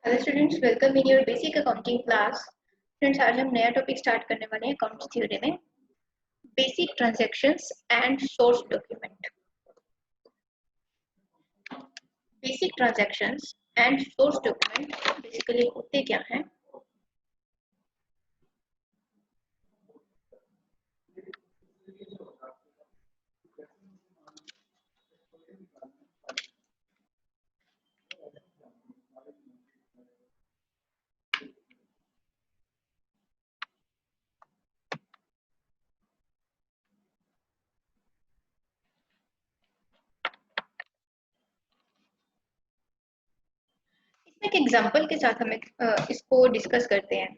Hello students, welcome in your basic accounting class. Friends, आज हम नया टॉपिक स्टार्ट करने वाले हैं अकाउंट्स थ्योरी में basic transactions and source document. Basic transactions and source document basically होते क्या हैं? इसमें एक एग्जांपल के साथ हम इसको डिस्कस करते हैं।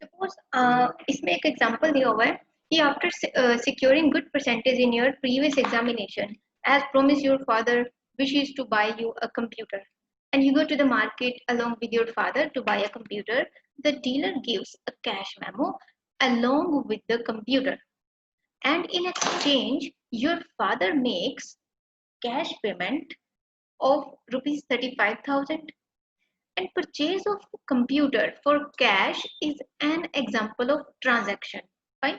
सपोज इसमें एक एग्जांपल दिया हुआ है कि after securing good percentage in your previous examination, as promised, your father wishes to buy you a computer, and you go to the market along with your father to buy a computer. The dealer gives a cash memo along with the computer, and in exchange your father makes cash payment of rupees 35,000. And purchase of computer for cash is an example of transaction, fine,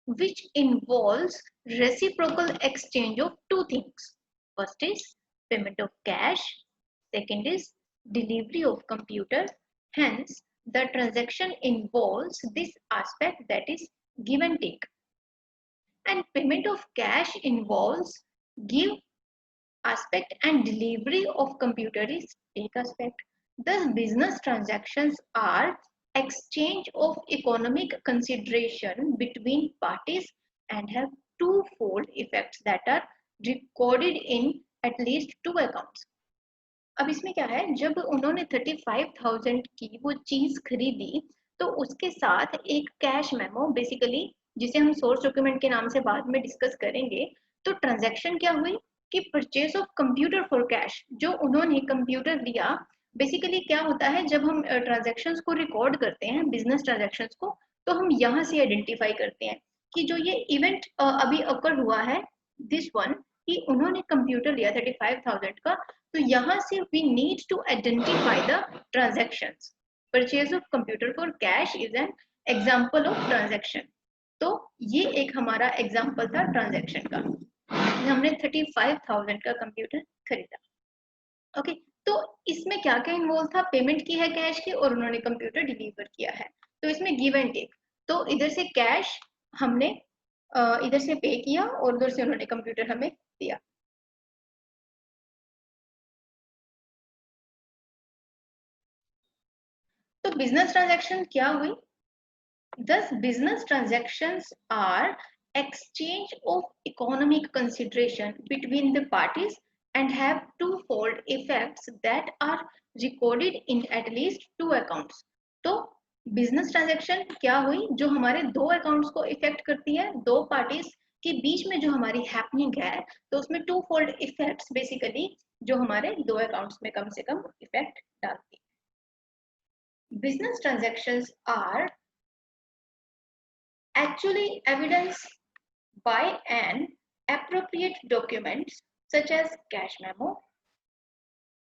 which involves reciprocal exchange of two things. First is payment of cash, second is delivery of computer. Hence, the transaction involves this aspect, that is give and take. And payment of cash involves give aspect and delivery of computer is take aspect. Thus, business transactions are exchange of economic consideration between parties and have twofold effects that are recorded in at least two accounts. अब इसमें क्या है, जब उन्होंने 35,000 की वो चीज खरीदी तो उसके साथ एक कैश मेमो, बेसिकली जिसे हम सोर्स डॉक्यूमेंट के नाम से बाद में डिस्कस करेंगे, तो ट्रांजैक्शन क्या हुई कि purchase of computer for cash, जो उन्होंने कंप्यूटर लिया। बेसिकली क्या होता है, जब हम ट्रांजैक्शंस को रिकॉर्ड करते हैं, बिजनेस ट्रांजैक्शंस को, तो हम यहाँ से आइडेंटिफाई करते हैं कि जो ये इवेंट अभी अकर हुआ है, दिस वन, कि उन्होंने कंप्यूटर लिया 35,000 का, तो यहाँ से we need to identify the transactions. Purchase of computer for cash is an example of transaction. तो ये एक हमारा एग्जांपल था ट्रांजैक्शन का, हमने 35,000 का कंप्यूटर खरीदा। ओके, तो इसमें क्या क्या इन्वॉल्व था? पेमेंट की है कैश की और उन्होंने कंप्यूटर डिलीवर किया है, तो इसमें गिव एंड टेक। तो इधर से कैश हमने इधर से पे किया और उधर से उन्होंने कंप्यूटर हमें दिया। तो बिजनेस ट्रांजैक्शन क्या हुई? Thus, business transactions are exchange of economic consideration between the parties and have twofold effects that are recorded in at least two accounts. तो बिजनेस ट्रांजैक्शन क्या हुई, जो हमारे दो अकाउंट्स को इफेक्ट करती है, दो पार्टीज के बीच में जो हमारी हैपनिंग है, तो उसमें टू फोल्ड इफेक्ट्स बेसिकली जो हमारे दो अकाउंट्स में कम से कम इफेक्ट डालती है। Business transactions are actually evidenced by an appropriate documents such as cash memo,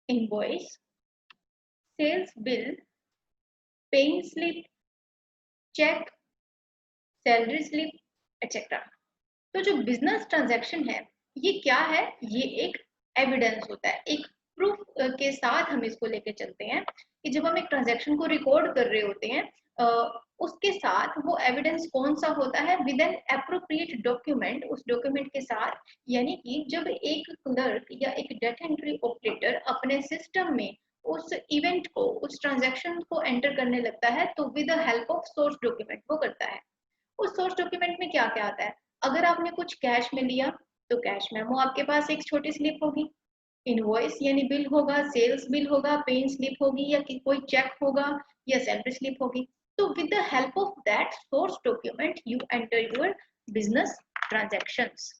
invoice, sales bill, paying slip, check, salary slip, etc. तो जो बिजनेस ट्रांजैक्शन है ये क्या है? ये एक एविडेंस होता है, एक प्रूफ के साथ हम इसको लेके चलते हैं कि जब हम एक ट्रांजैक्शन को रिकॉर्ड कर रहे होते हैं, उसके साथ वो एविडेंस कौन सा होता है? विद एन एप्रोप्रिएट डॉक्यूमेंट, उस डॉक्यूमेंट के साथ। यानी कि जब एक क्लर्क या एक डेटा एंट्री ऑपरेटर अपने सिस्टम में उस इवेंट को, उस ट्रांजैक्शन को एंटर करने लगता है, तो with the help of source document वो करता है। उस सोर्स डॉक्यूमेंट में क्या क्या आता है? अगर आपने कुछ कैश में लिया तो कैश मेमो आपके पास एक छोटी स्लिप होगी, इनवॉइस यानी बिल होगा, सेल्स बिल होगा, पेन स्लिप होगी, या कोई चेक होगा या सैलरी स्लिप होगी। तो with the help of that source document you enter your business transactions.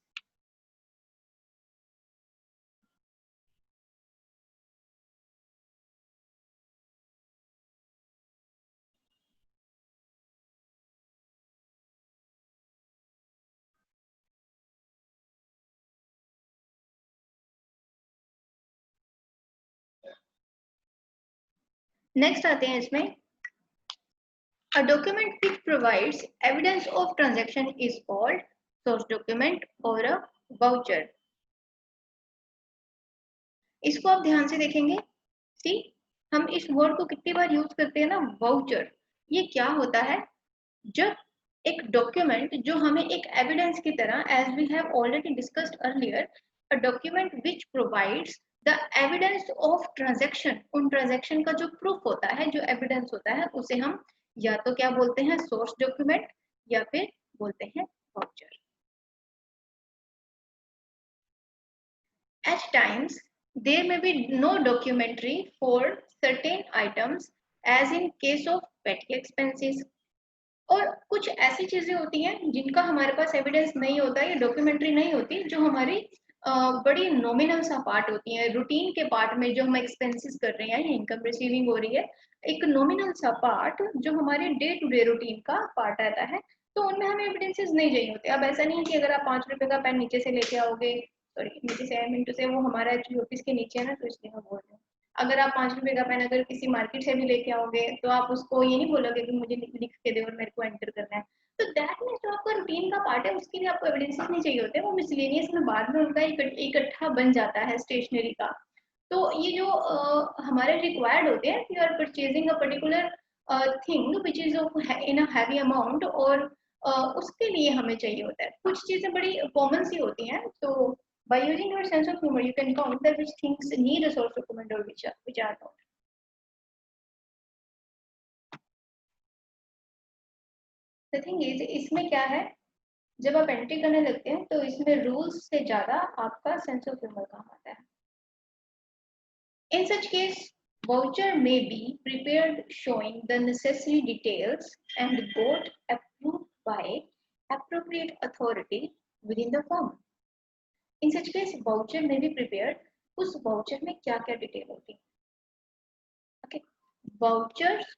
Next आते हैं इसमें, अ document which provides evidence of transaction is called source document और अ वाउचर। इसको आप ध्यान से देखेंगे, सी हम इस वर्ड को कितनी बार यूज करते हैं ना, वाउचर। ये क्या होता है, जब एक डॉक्यूमेंट जो हमें एक एविडेंस की तरह, as we have already discussed earlier, a document which provides the evidence of transaction, उन ट्रांजैक्शन का जो प्रूफ होता है, जो एविडेंस होता है, उसे हम या तो क्या बोलते हैं, सोर्स डॉक्यूमेंट, या फिर बोलते हैं voucher. At times, there may be no documentary for certain items, as in case of petty expenses. और कुछ ऐसी चीजें होती हैं जिनका हमारे पास एविडेंस नहीं होता, या डॉक्यूमेंट्री नहीं होती, जो हमारी बड़ी नॉमिनल सा पार्ट होती है, रूटीन के पार्ट में जो हम एक्सपेंसेस कर रहे हैं, इनकम रिसीविंग हो रही है, एक नॉमिनल सा पार्ट जो हमारे डे टू डे रूटीन का पार्ट आता है, तो उनमें हमें एविडेंसेस नहीं चाहिए होते। अब ऐसा नहीं है कि अगर आप 5 रुपए का पेन नीचे से लेके आओगे, सॉरी नीचे से मिनटू से, वो हमारा एक्चुअली ऑफिस के नीचे है ना, तो इसलिए मैं बोल रही हूँ, अगर आप 5 रुपए का पेन अगर किसी मार्केट से भी लेके आओगे, तो आप उसको ये नहीं बोलोगे कि मुझे लिख के दे और मेरे को एंटर करना है। तो दैट मीन्स जो आपका रूटीन का पार्ट है, उसके लिए आपको एविडेंसेस नहीं चाहिए होते, वो मिसलेनियस में बाद में उनका इकट्ठा बन जाता है स्टेशनरी का। तो ये जो हमारे रिक्वायर्ड होते हैं, you are purchasing a particular thing which is in a heavy amount, और उसके लिए हमें चाहिए होता है। कुछ चीजें बड़ी कॉमन सी होती हैं, तो by using your sense of humor, you can count that which things need a source document or which are not. The thing is, इसमें क्या है, जब आप एंट्री करने लगते हैं तो इसमें रूल्स से ज्यादा आपका सेंस ऑफ ह्यूमर काम आता है। In such case, voucher may be prepared showing the necessary details and got approved by appropriate authority within the firm. In such case, voucher may be prepared, उस voucher में क्या क्या detail होती है, okay? Vouchers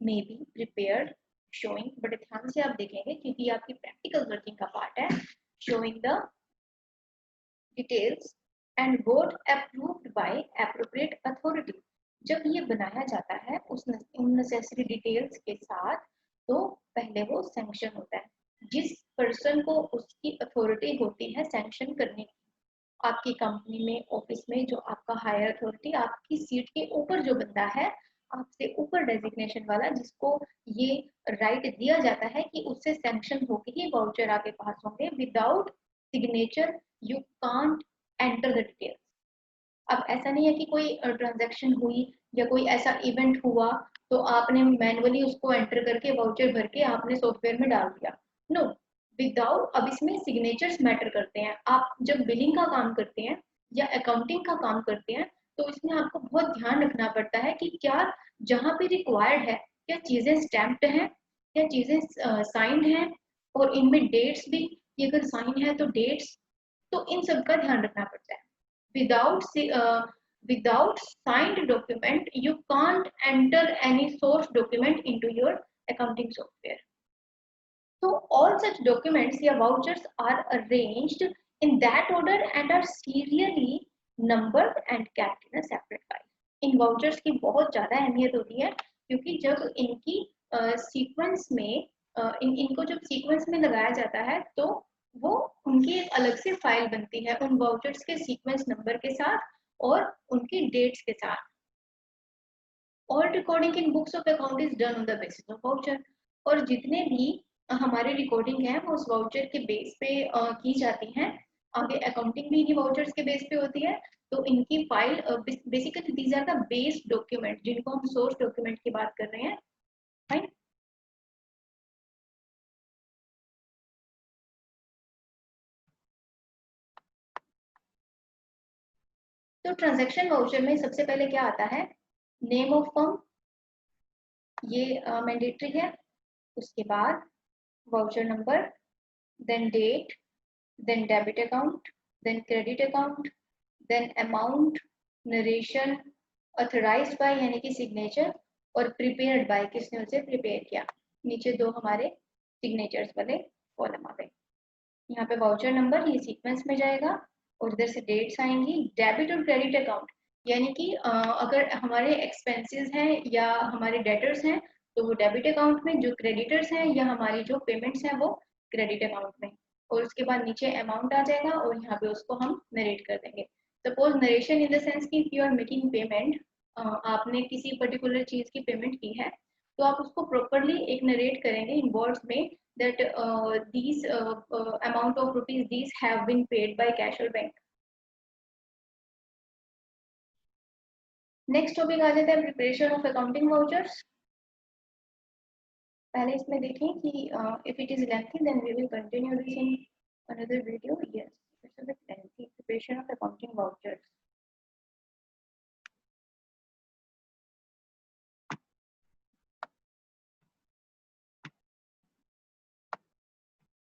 may be prepared showing, बड़े ध्यान से आप देखेंगे क्योंकि आपकी प्रैक्टिकल वर्किंग का पार्ट है, showing the details and got approved by appropriate authority। जब ये बनाया जाता है उस उन नेसेसरी डिटेल्स के साथ, तो पहले वो सैंक्शन होता है, जिस पर्सन को उसकी अथॉरिटी होती है सैंक्शन करने की। आपकी कंपनी में, ऑफिस में जो आपका हायर अथॉरिटी, आपकी सीट के ऊपर जो बंदा है, आपसे ऊपर डेजिग्नेशन वाला, जिसको ये राइट दिया जाता है कि उससे सैंक्शन होके ही वाउचर आपके पास होंगे, without signature you can't enter the details. अब ऐसा नहीं है कि कोई ट्रांजैक्शन हुई या कोई ऐसा इवेंट हुआ तो आपने मैनुअली उसको एंटर करके वाउचर भर के आपने सॉफ्टवेयर में डाल दिया, नो, विदाउट। अब इसमें सिग्नेचर्स मैटर करते हैं। आप जब बिलिंग का काम करते हैं या अकाउंटिंग का काम करते हैं, तो इसमें आपको बहुत ध्यान रखना पड़ता है कि क्या जहाँ पे रिक्वायर्ड है, क्या चीजें स्टैम्प्ड हैं, क्या चीजें साइंड हैं, और इनमें डेट्स भी, कि अगर साइन है तो डेट्स, तो इन सब का ध्यान रखना पड़ता है। without without signed document you can't enter any source document into your accounting software. So all such documents या vouchers are arranged in that order and are serially numbered and kept in a separate file. In vouchers की बहुत ज़्यादा अहमियत होती है, क्योंकि जब इनकी सीक्वेंस में इनको जब सीक्वेंस में लगाया जाता है, तो वो उनकी एक अलग से फाइल बनती है उन वाउचर्स के सीक्वेंस नंबर के साथ और उनकी डेट्स के साथ। All recording in books of account is done on the basis of voucher। और जितने भी हमारे रिकॉर्डिंग है वो उस वाउचर के बेस पे की जाती हैं। आगे अकाउंटिंग भी इन्हीं वाउचर्स के बेस पे होती है। तो इनकी file basically these are the base document, जिनको हम सोर्स डॉक्यूमेंट की बात कर रहे हैं, राइट। तो ट्रांजैक्शन वाउचर में सबसे पहले क्या आता है, नेम ऑफ फर्म, ये मैंडेटरी है। उसके बाद voucher number, then date, then debit account, then credit account, then amount, narration, authorised by यानी कि सिग्नेचर, और प्रिपेयर्ड बाय किसने उसे प्रिपेयर किया। नीचे दो हमारे सिग्नेचर्स वाले कॉलम आ गए। यहाँ पे वाउचर नंबर ये सीक्वेंस में जाएगा और इधर से डेट्स आएंगी। डेबिट और क्रेडिट अकाउंट, यानी कि अगर हमारे एक्सपेंसेस हैं या हमारे डेटर्स हैं तो वो डेबिट अकाउंट में, जो क्रेडिटर्स हैं या हमारी जो पेमेंट्स हैं वो क्रेडिट अकाउंट में, और उसके बाद नीचे अमाउंट आ जाएगा और यहाँ पे उसको हम नरेट कर देंगे। Suppose narration in the sense कि यू आर मेकिंग पेमेंट, आपने किसी पर्टिकुलर चीज की पेमेंट की है तो आप उसको प्रॉपरली एक नरेट करेंगे इन वर्ड्स में that these amount of rupees these have been paid by cash और बैंक। नेक्स्ट टॉपिक आ जाता है प्रिपरेशन ऑफ अकाउंटिंग वाउचर्स। पहले इसमें देखें कि if it is lengthy then we will continue this in another video. Yes, it's a bit lengthy, preparation of accounting vouchers.